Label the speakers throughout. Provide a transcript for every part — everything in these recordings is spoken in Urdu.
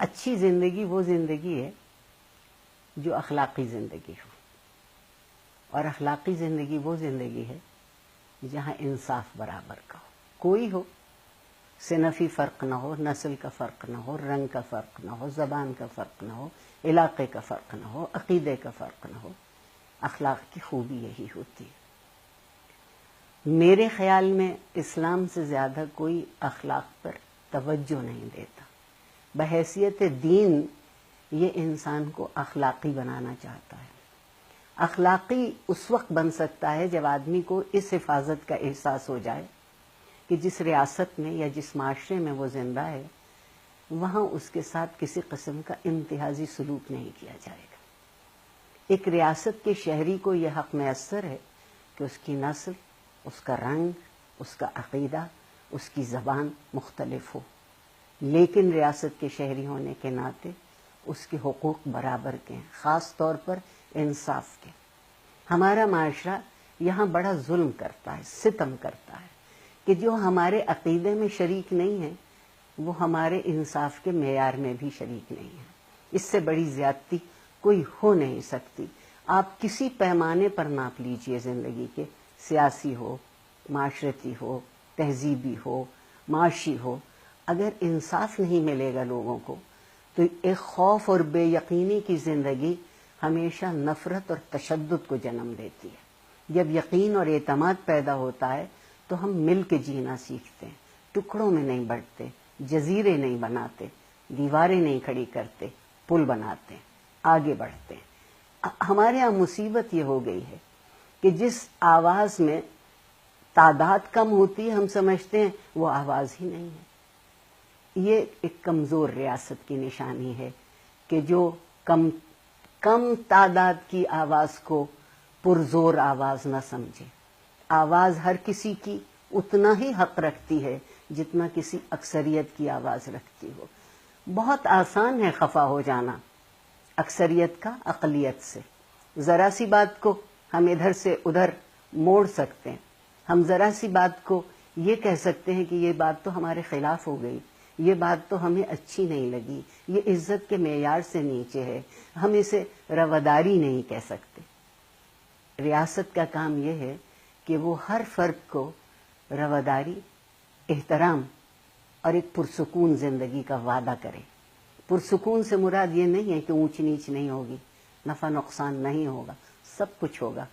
Speaker 1: اچھی زندگی وہ زندگی ہے جو اخلاقی زندگی ہو، اور اخلاقی زندگی وہ زندگی ہے جہاں انصاف برابر کا ہو، کوئی ہو، صنفی فرق نہ ہو، نسل کا فرق نہ ہو، رنگ کا فرق نہ ہو، زبان کا فرق نہ ہو، علاقے کا فرق نہ ہو، عقیدے کا فرق نہ ہو۔ اخلاق کی خوبی یہی ہوتی ہے۔ میرے خیال میں اسلام سے زیادہ کوئی اخلاق پر توجہ نہیں دیتا۔ بحیثیت دین یہ انسان کو اخلاقی بنانا چاہتا ہے۔ اخلاقی اس وقت بن سکتا ہے جب آدمی کو اس حفاظت کا احساس ہو جائے کہ جس ریاست میں یا جس معاشرے میں وہ زندہ ہے وہاں اس کے ساتھ کسی قسم کا امتیازی سلوک نہیں کیا جائے گا۔ ایک ریاست کے شہری کو یہ حق میسر ہے کہ اس کی نسل، اس کا رنگ، اس کا عقیدہ، اس کی زبان مختلف ہو، لیکن ریاست کے شہری ہونے کے ناطے اس کے حقوق برابر کے ہیں، خاص طور پر انصاف کے۔ ہمارا معاشرہ یہاں بڑا ظلم کرتا ہے، ستم کرتا ہے کہ جو ہمارے عقیدے میں شریک نہیں ہے وہ ہمارے انصاف کے معیار میں بھی شریک نہیں ہے۔ اس سے بڑی زیادتی کوئی ہو نہیں سکتی۔ آپ کسی پیمانے پر ناپ لیجئے زندگی کے، سیاسی ہو، معاشرتی ہو، تہذیبی ہو، معاشی ہو، اگر انصاف نہیں ملے گا لوگوں کو تو ایک خوف اور بے یقینی کی زندگی ہمیشہ نفرت اور تشدد کو جنم دیتی ہے۔ جب یقین اور اعتماد پیدا ہوتا ہے تو ہم مل کے جینا سیکھتے ہیں، ٹکڑوں میں نہیں بڑھتے، جزیرے نہیں بناتے، دیواریں نہیں کھڑی کرتے، پل بناتے ہیں، آگے بڑھتے ہیں۔ ہمارے یہاں مصیبت یہ ہو گئی ہے کہ جس آواز میں تعداد کم ہوتی ہے ہم سمجھتے ہیں وہ آواز ہی نہیں ہے۔ یہ ایک کمزور ریاست کی نشانی ہے کہ جو کم تعداد کی آواز کو پرزور آواز نہ سمجھے۔ آواز ہر کسی کی اتنا ہی حق رکھتی ہے جتنا کسی اکثریت کی آواز رکھتی ہو۔ بہت آسان ہے خفا ہو جانا اکثریت کا اقلیت سے۔ ذرا سی بات کو ہم ادھر سے ادھر موڑ سکتے ہیں، ہم ذرا سی بات کو یہ کہہ سکتے ہیں کہ یہ بات تو ہمارے خلاف ہو گئی، یہ بات تو ہمیں اچھی نہیں لگی، یہ عزت کے معیار سے نیچے ہے، ہم اسے رواداری نہیں کہہ سکتے۔ ریاست کا کام یہ ہے کہ وہ ہر فرد کو رواداری، احترام اور ایک پرسکون زندگی کا وعدہ کرے۔ پرسکون سے مراد یہ نہیں ہے کہ اونچ نیچ نہیں ہوگی، نفع نقصان نہیں ہوگا، سب کچھ ہوگا،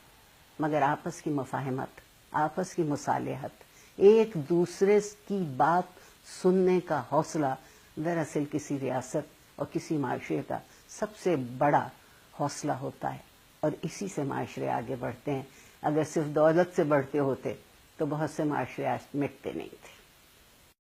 Speaker 1: مگر آپس کی مفاہمت، آپس کی مصالحت، ایک دوسرے کی بات سننے کا حوصلہ دراصل کسی ریاست اور کسی معاشرے کا سب سے بڑا حوصلہ ہوتا ہے، اور اسی سے معاشرے آگے بڑھتے ہیں۔ اگر صرف دولت سے بڑھتے ہوتے تو بہت سے معاشرے آج مٹتے نہیں تھے۔